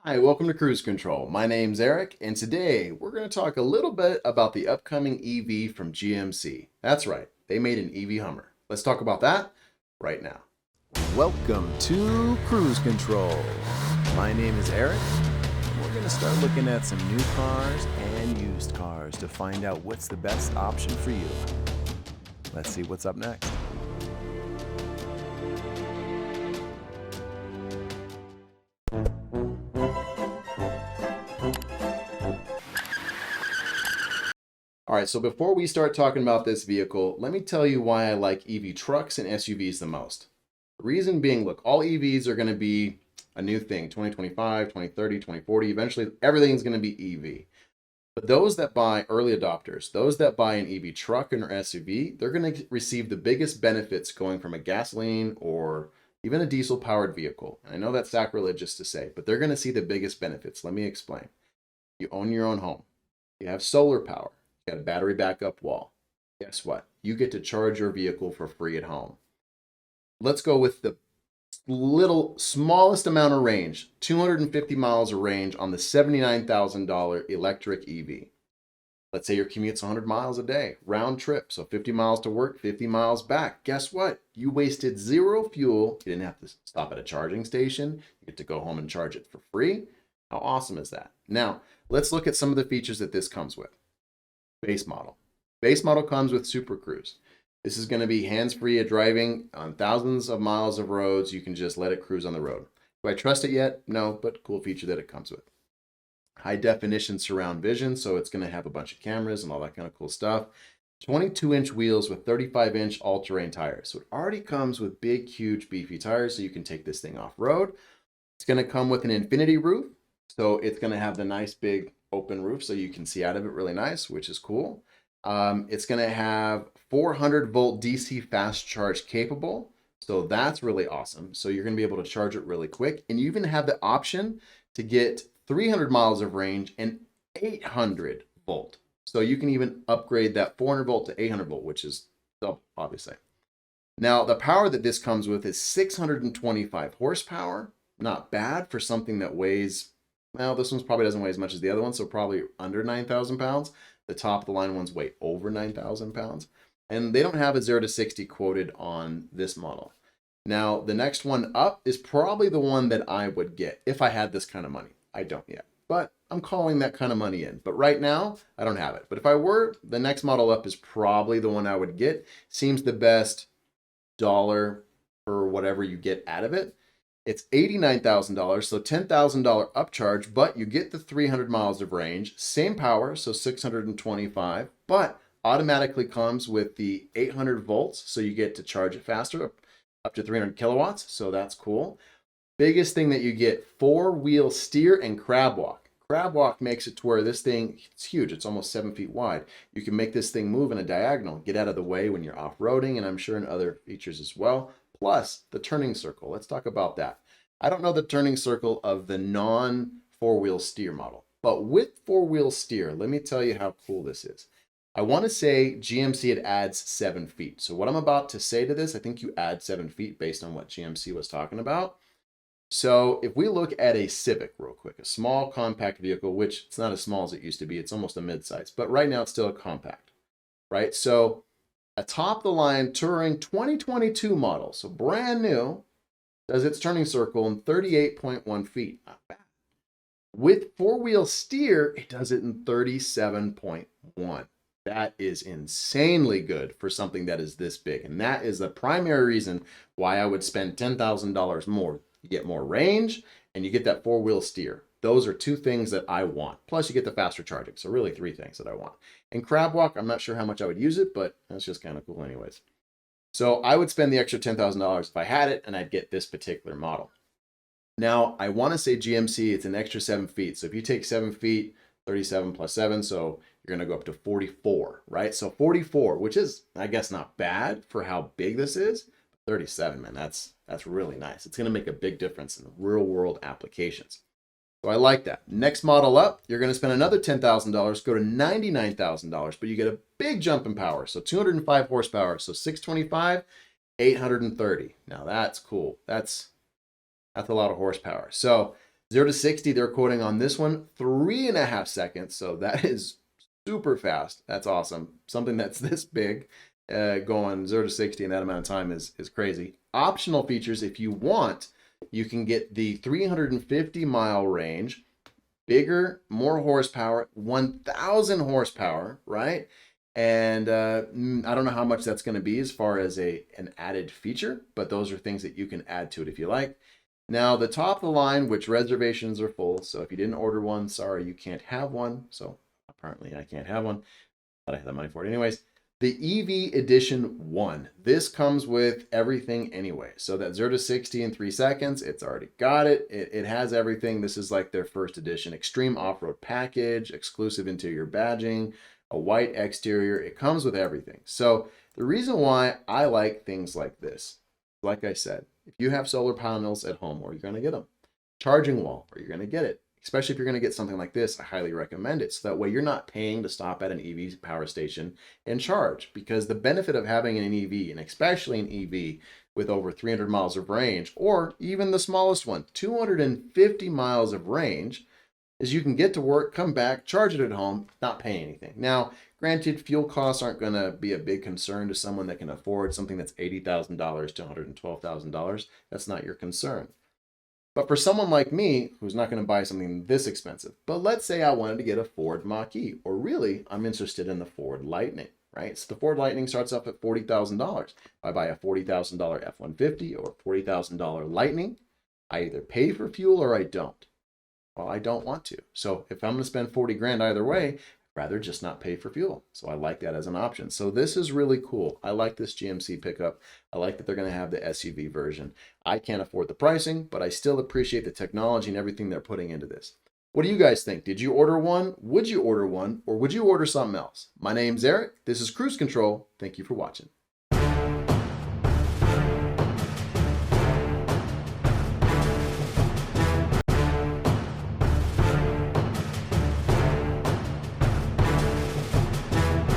Hi, welcome to Cruise Control. My name's Eric, and today we're going to talk a little bit about the upcoming EV from GMC. That's right, they made an EV Hummer. Let's talk about that right now. Welcome to Cruise Control. My name is Eric. We're going to start looking at some new cars and used cars to find out what's the best option for you. Let's see what's up next. All right, so before we start talking about this vehicle, let me tell you why I like EV trucks and SUVs the most. The reason being, look, all EVs are going to be a new thing, 2025, 2030, 2040. Eventually, everything's going to be EV. But those that buy early adopters, those that buy an EV truck or SUV, they're going to receive the biggest benefits going from a gasoline or even a diesel-powered vehicle. And I know that's sacrilegious to say, but they're going to see the biggest benefits. Let me explain. You own your own home. You have solar power. You got a battery backup wall. Guess what? You get to charge your vehicle for free at home. Let's go with the smallest amount of range, 250 miles of range on the $79,000 electric EV. Let's say your commute's 100 miles a day, round trip, so 50 miles to work, 50 miles back. Guess what? You wasted zero fuel. You didn't have to stop at a charging station. You get to go home and charge it for free. How awesome is that? Now, let's look at some of the features that this comes with. Base model. Base model comes with Super Cruise. This is going to be hands-free at driving on thousands of miles of roads. You can just let it cruise on the road. Do I trust it yet? No, but cool feature that it comes with. High definition surround vision, so it's going to have a bunch of cameras and all that kind of cool stuff. 22-inch wheels with 35-inch all-terrain tires. So it already comes with big, huge, beefy tires, so you can take this thing off-road. It's going to come with an infinity roof, so it's going to have the nice big open roof so you can see out of it really nice, which is cool. It's going to have 400 volt DC fast charge capable. So that's really awesome. So you're going to be able to charge it really quick. And you even have the option to get 300 miles of range and 800 volt. So you can even upgrade that 400 volt to 800 volt, which is double, obviously. Now, the power that this comes with is 625 horsepower. Not bad for something that weighs, well, this one probably doesn't weigh as much as the other one, so probably under 9,000 pounds. The top of the line ones weigh over 9,000 pounds. And they don't have a 0 to 60 quoted on this model. Now, the next one up is probably the one that I would get if I had this kind of money. I don't yet, but I'm calling that kind of money in. But right now, I don't have it. But if I were, the next model up is probably the one I would get. Seems the best dollar for whatever you get out of it. It's $89,000, so $10,000 upcharge, but you get the 300 miles of range, same power, so 625, but automatically comes with the 800 volts, so you get to charge it faster, up to 300 kilowatts, so that's cool. Biggest thing that you get, four-wheel steer and crab walk. Crab walk makes it to where this thing, it's huge, it's almost 7 feet wide. You can make this thing move in a diagonal, get out of the way when you're off-roading, and I'm sure in other features as well. Plus the turning circle. Let's talk about that. I don't know the turning circle of the non-four-wheel steer model, but with four-wheel steer, let me tell you how cool this is. I want to say GMC it adds 7 feet. So what I'm about to say to this, I think you add 7 feet based on what GMC was talking about. So if we look at a Civic real quick, a small compact vehicle, which it's not as small as it used to be, it's almost a mid-size, but right now it's still a compact, right? So a top-of-the-line Touring 2022 model, so brand new, does its turning circle in 38.1 feet. Not bad. With four-wheel steer, it does it in 37.1. That is insanely good for something that is this big. And that is the primary reason why I would spend $10,000 more. You get more range, and you get that four-wheel steer. Those are two things that I want. Plus, you get the faster charging. So really 3 things that I want. And crab walk, I'm not sure how much I would use it, but that's just kind of cool anyways. So I would spend the extra $10,000 if I had it, and I'd get this particular model. Now, I want to say GMC, it's an extra 7 feet. So if you take 7 feet, 37 plus 7, so you're going to go up to 44, right? So 44, which is, I guess, not bad for how big this is. 37, man, that's really nice. It's going to make a big difference in real-world applications. So I like that. Next model up, you're going to spend another $10,000, go to $99,000, but you get a big jump in power. So 205 horsepower, so 625, 830. Now that's cool. That's a lot of horsepower. So 0 to 60, they're quoting on this one 3.5 seconds. So that is super fast. That's awesome. Something that's this big going 0 to 60 in that amount of time is crazy. Optional features, if you want, you can get the 350-mile range, bigger, more horsepower, 1,000 horsepower, right? And I don't know how much that's going to be as far as an added feature, but those are things that you can add to it if you like. Now, the top of the line, which reservations are full, so if you didn't order one, sorry, you can't have one. So apparently I can't have one, but I have the money for it anyways. The Eevee Edition 1. This comes with everything anyway. So that 0 to 60 in 3 seconds, it's already got it. It has everything. This is like their first edition. Extreme off-road package, exclusive interior badging, a white exterior. It comes with everything. So the reason why I like things like this, like I said, if you have solar panels at home, where you're going to get them. Charging wall, where you're going to get it. Especially if you're going to get something like this, I highly recommend it. So that way you're not paying to stop at an EV power station and charge. Because the benefit of having an EV, and especially an EV with over 300 miles of range, or even the smallest one, 250 miles of range, is you can get to work, come back, charge it at home, not pay anything. Now, granted, fuel costs aren't going to be a big concern to someone that can afford something that's $80,000 to $112,000. That's not your concern. But for someone like me, who's not going to buy something this expensive, but let's say I wanted to get a Ford Mach-E, or really, I'm interested in the Ford Lightning, right? So the Ford Lightning starts off at $40,000. If I buy a $40,000 F-150 or $40,000 Lightning, I either pay for fuel or I don't. Well, I don't want to. So if I'm going to spend 40 grand either way, rather just not pay for fuel. So I like that as an option. So this is really cool. I like this GMC pickup. I like that they're going to have the SUV version. I can't afford the pricing, but I still appreciate the technology and everything they're putting into this. What do you guys think? Did you order one? Would you order one? Or would you order something else? My name's Eric. This is Cruise Control. Thank you for watching.